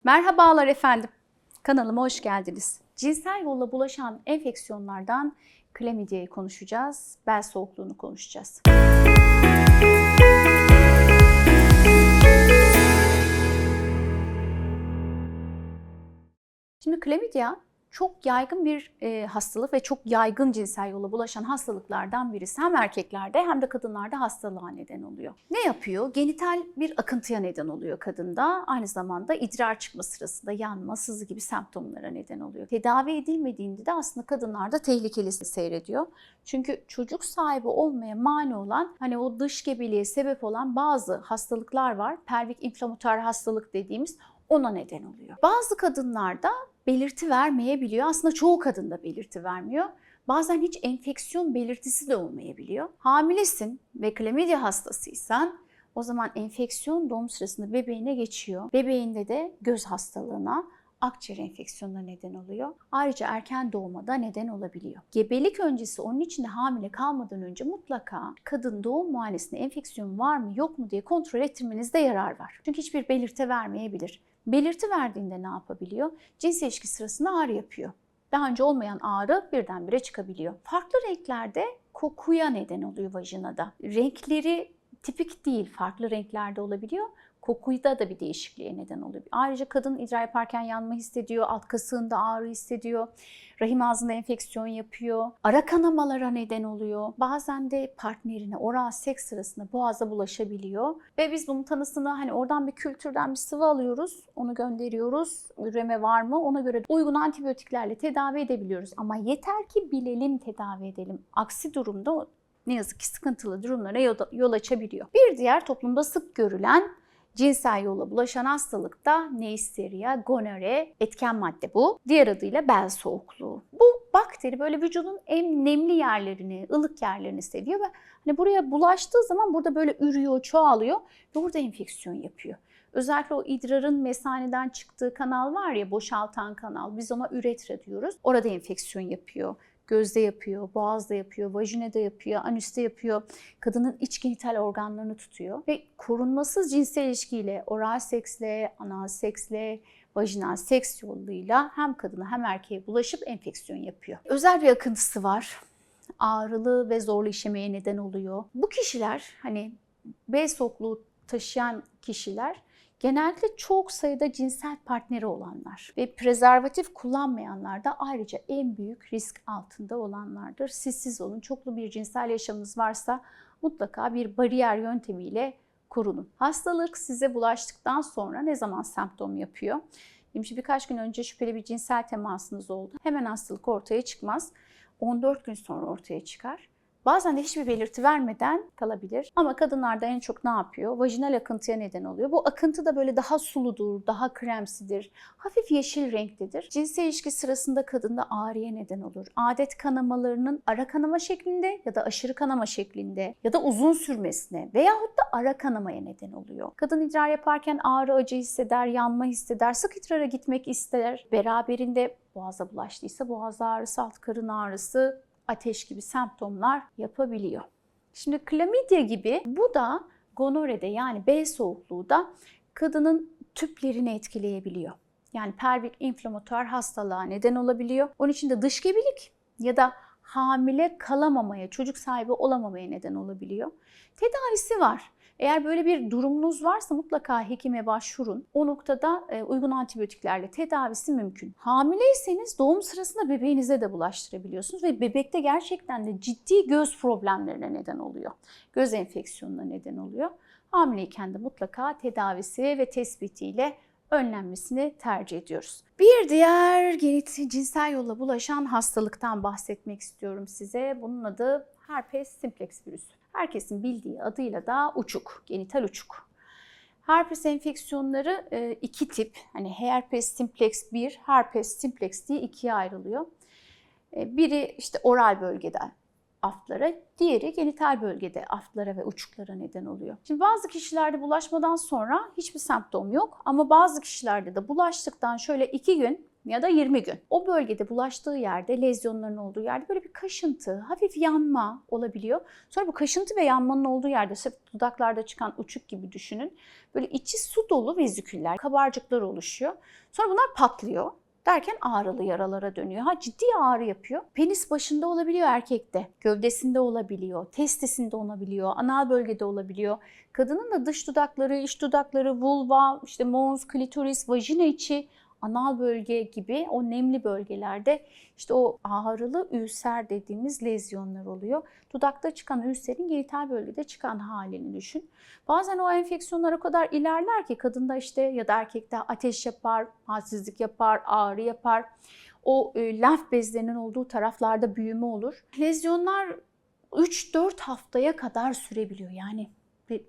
Merhabalar efendim. Kanalıma hoş geldiniz. Cinsel yolla bulaşan enfeksiyonlardan klamidyayı konuşacağız, bel soğukluğunu konuşacağız. Şimdi klamidya çok yaygın bir hastalık ve çok yaygın cinsel yolla bulaşan hastalıklardan birisi. Hem erkeklerde hem de kadınlarda hastalığa neden oluyor. Ne yapıyor? Genital bir akıntıya neden oluyor kadında. Aynı zamanda idrar çıkma sırasında yanma, sızı gibi semptomlara neden oluyor. Tedavi edilmediğinde de aslında kadınlarda tehlikeli seyrediyor. Çünkü çocuk sahibi olmaya mani olan, hani o dış gebeliğe sebep olan bazı hastalıklar var. Pelvik inflamatuar hastalık dediğimiz ona neden oluyor. Bazı kadınlarda belirti vermeyebiliyor. Aslında çoğu kadında belirti vermiyor. Bazen hiç enfeksiyon belirtisi de olmayabiliyor. Hamilesin ve klamidya hastasıysan o zaman enfeksiyon doğum sırasında bebeğine geçiyor. Bebeğinde de göz hastalığına, akciğer enfeksiyonuna neden oluyor. Ayrıca erken doğuma da neden olabiliyor. Gebelik öncesi, onun için de hamile kalmadan önce mutlaka kadın doğum muayenesinde enfeksiyon var mı yok mu diye kontrol ettirmenizde yarar var. Çünkü hiçbir belirti vermeyebilir. Belirti verdiğinde ne yapabiliyor? Cins ilişki sırasında ağrı yapıyor. Daha önce olmayan ağrı birdenbire çıkabiliyor. Farklı renklerde kokuya neden oluyor vajinada. Renkleri tipik değil, farklı renklerde olabiliyor. Kokuyda da bir değişikliğe neden oluyor. Ayrıca kadın idrar yaparken yanma hissediyor, alt kasığında ağrı hissediyor, rahim ağzında enfeksiyon yapıyor, ara kanamalara neden oluyor. Bazen de partnerine oral seks sırasında boğaza bulaşabiliyor. Ve biz bunun tanısını hani oradan bir kültürden bir sıvı alıyoruz, onu gönderiyoruz. Üreme var mı? Ona göre uygun antibiyotiklerle tedavi edebiliyoruz. Ama yeter ki bilelim, tedavi edelim. Aksi durumda ne yazık ki sıkıntılı durumlara yol açabiliyor. Bir diğer toplumda sık görülen cinsel yolla bulaşan hastalık da Neisseria gonorrhoeae, etken madde bu. Diğer adıyla bel soğukluğu. Bu bakteri böyle vücudun en nemli yerlerini, ılık yerlerini seviyor ve hani buraya bulaştığı zaman burada böyle ürüyor, çoğalıyor ve orada enfeksiyon yapıyor. Özellikle o idrarın mesaneden çıktığı kanal var ya, boşaltan kanal, biz ona üretra diyoruz. Orada enfeksiyon yapıyor. Gözde yapıyor, boğazda yapıyor, vajinada yapıyor, anüste yapıyor. Kadının iç genital organlarını tutuyor. Ve korunmasız cinsel ilişkiyle, oral seksle, anal seksle, vajinal seks yoluyla hem kadına hem erkeğe bulaşıp enfeksiyon yapıyor. Özel bir akıntısı var. Ağrılı ve zorlu işemeye neden oluyor. Bu kişiler, hani bel soğukluğu taşıyan kişiler genellikle çok sayıda cinsel partneri olanlar ve prezervatif kullanmayanlar da ayrıca en büyük risk altında olanlardır. Siz olun, çoklu bir cinsel yaşamınız varsa mutlaka bir bariyer yöntemiyle korunun. Hastalık size bulaştıktan sonra ne zaman semptom yapıyor? Şimdi birkaç gün önce şüpheli bir cinsel temasınız oldu. Hemen hastalık ortaya çıkmaz. 14 gün sonra ortaya çıkar. Bazen de hiçbir belirti vermeden kalabilir. Ama kadınlarda en çok ne yapıyor? Vajinal akıntıya neden oluyor. Bu akıntı da böyle daha suludur, daha kremsidir, hafif yeşil renktedir. Cinsel ilişki sırasında kadında ağrıya neden olur. Adet kanamalarının ara kanama şeklinde ya da aşırı kanama şeklinde ya da uzun sürmesine veyahut da ara kanamaya neden oluyor. Kadın idrar yaparken ağrı, acı hisseder, yanma hisseder, sık idrara gitmek ister. Beraberinde boğaza bulaştıysa boğaz ağrısı, alt karın ağrısı, ateş gibi semptomlar yapabiliyor. Şimdi klamidya gibi bu da gonorrhoe'de, yani bel soğukluğu da kadının tüplerini etkileyebiliyor. Yani pelvik inflamatuar hastalığa neden olabiliyor. Onun için de dış gebelik ya da hamile kalamamaya, çocuk sahibi olamamaya neden olabiliyor. Tedavisi var. Eğer böyle bir durumunuz varsa mutlaka hekime başvurun. O noktada uygun antibiyotiklerle tedavisi mümkün. Hamileyseniz doğum sırasında bebeğinize de bulaştırabiliyorsunuz ve bebekte gerçekten de ciddi göz problemlerine neden oluyor. Göz enfeksiyonuna neden oluyor. Hamileyken de mutlaka tedavisi ve tespitiyle önlenmesini tercih ediyoruz. Bir diğer cinsel yolla bulaşan hastalıktan bahsetmek istiyorum size. Bunun adı herpes simplex virüsü. Herkesin bildiği adıyla da uçuk, genital uçuk. Herpes enfeksiyonları iki tip. Hani herpes simplex 1, herpes simplex diye ikiye ayrılıyor. Biri işte oral bölgeden aftlara, diğeri genital bölgede aftlara ve uçuklara neden oluyor. Şimdi bazı kişilerde bulaşmadan sonra hiçbir semptom yok ama bazı kişilerde de bulaştıktan şöyle 2 gün ya da 20 gün o bölgede bulaştığı yerde, lezyonların olduğu yerde böyle bir kaşıntı, hafif yanma olabiliyor. Sonra bu kaşıntı ve yanmanın olduğu yerde dudaklarda çıkan uçuk gibi düşünün. Böyle içi su dolu veziküller, kabarcıklar oluşuyor. Sonra bunlar patlıyor. Derken ağrılı yaralara dönüyor. Ciddi ağrı yapıyor. Penis başında olabiliyor erkekte, gövdesinde olabiliyor, testisinde olabiliyor, anal bölgede olabiliyor. Kadının da dış dudakları, iç dudakları, vulva, işte mons, klitoris, vajina içi, anal bölge gibi o nemli bölgelerde işte o ağrılı ülser dediğimiz lezyonlar oluyor. Dudakta çıkan ülserin genital bölgede çıkan halini düşün. Bazen o enfeksiyonlar o kadar ilerler ki kadında işte ya da erkekte ateş yapar, halsizlik yapar, ağrı yapar. O lenf bezlerinin olduğu taraflarda büyüme olur. Lezyonlar 3-4 haftaya kadar sürebiliyor. Yani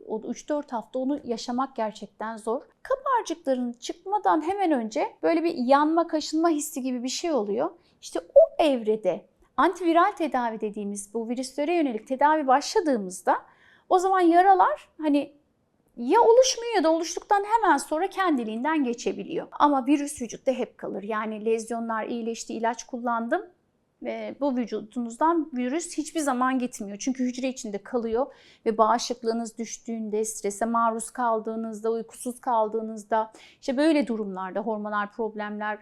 o 3-4 hafta onu yaşamak gerçekten zor. Kabarcıkların çıkmadan hemen önce böyle bir yanma, kaşınma hissi gibi bir şey oluyor. İşte o evrede antiviral tedavi dediğimiz bu virüslere yönelik tedavi başladığımızda o zaman yaralar hani ya oluşmuyor ya da oluştuktan hemen sonra kendiliğinden geçebiliyor. Ama virüs vücutta hep kalır. Yani lezyonlar iyileşti, ilaç kullandım. Ve bu vücudunuzdan virüs hiçbir zaman gitmiyor. Çünkü hücre içinde kalıyor ve bağışıklığınız düştüğünde, strese maruz kaldığınızda, uykusuz kaldığınızda, işte böyle durumlarda, hormonal problemler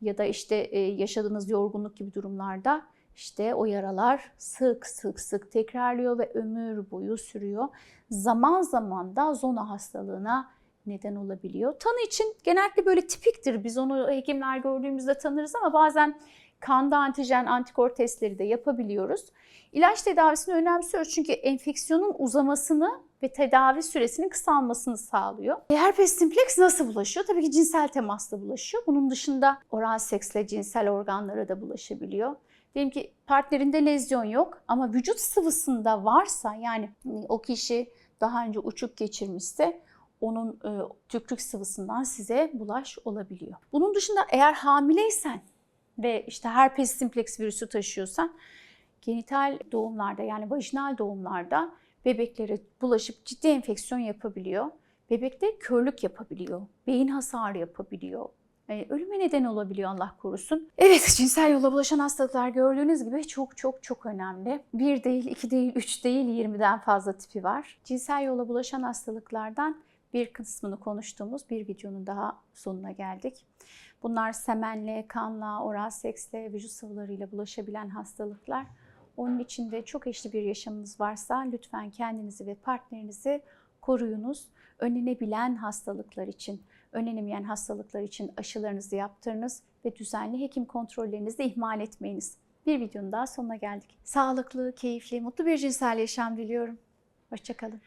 ya da işte yaşadığınız yorgunluk gibi durumlarda işte o yaralar sık sık tekrarlıyor ve ömür boyu sürüyor. Zaman zaman da zona hastalığına neden olabiliyor. Tanı için genellikle böyle tipiktir. Biz onu hekimler gördüğümüzde tanırız ama bazen kanda antijen, antikor testleri de yapabiliyoruz. İlaç tedavisini önemsiyoruz çünkü enfeksiyonun uzamasını ve tedavi süresinin kısalmasını sağlıyor. Herpes simplex nasıl bulaşıyor? Tabii ki cinsel temasla bulaşıyor. Bunun dışında oral seksle cinsel organlara da bulaşabiliyor. Diyelim ki partnerinde lezyon yok ama vücut sıvısında varsa, yani o kişi daha önce uçuk geçirmişse onun tükürük sıvısından size bulaş olabiliyor. Bunun dışında eğer hamileysen ve işte herpes simplex virüsü taşıyorsan genital doğumlarda, yani vajinal doğumlarda bebeklere bulaşıp ciddi enfeksiyon yapabiliyor. Bebekte körlük yapabiliyor, beyin hasarı yapabiliyor. Ölüme neden olabiliyor, Allah korusun. Evet, cinsel yolla bulaşan hastalıklar gördüğünüz gibi çok önemli. 1 değil, 2 değil, 3 değil, 20'den fazla tipi var. Cinsel yolla bulaşan hastalıklardan bir kısmını konuştuğumuz bir videonun daha sonuna geldik. Bunlar semenle, kanla, oral seksle, vücut sıvılarıyla bulaşabilen hastalıklar. Onun için de çok eşli bir yaşamınız varsa lütfen kendinizi ve partnerinizi koruyunuz. Önlenebilen hastalıklar için, önlenemeyen hastalıklar için aşılarınızı yaptırınız ve düzenli hekim kontrollerinizi ihmal etmeyiniz. Bir videonun daha sonuna geldik. Sağlıklı, keyifli, mutlu bir cinsel yaşam diliyorum. Hoşça kalın.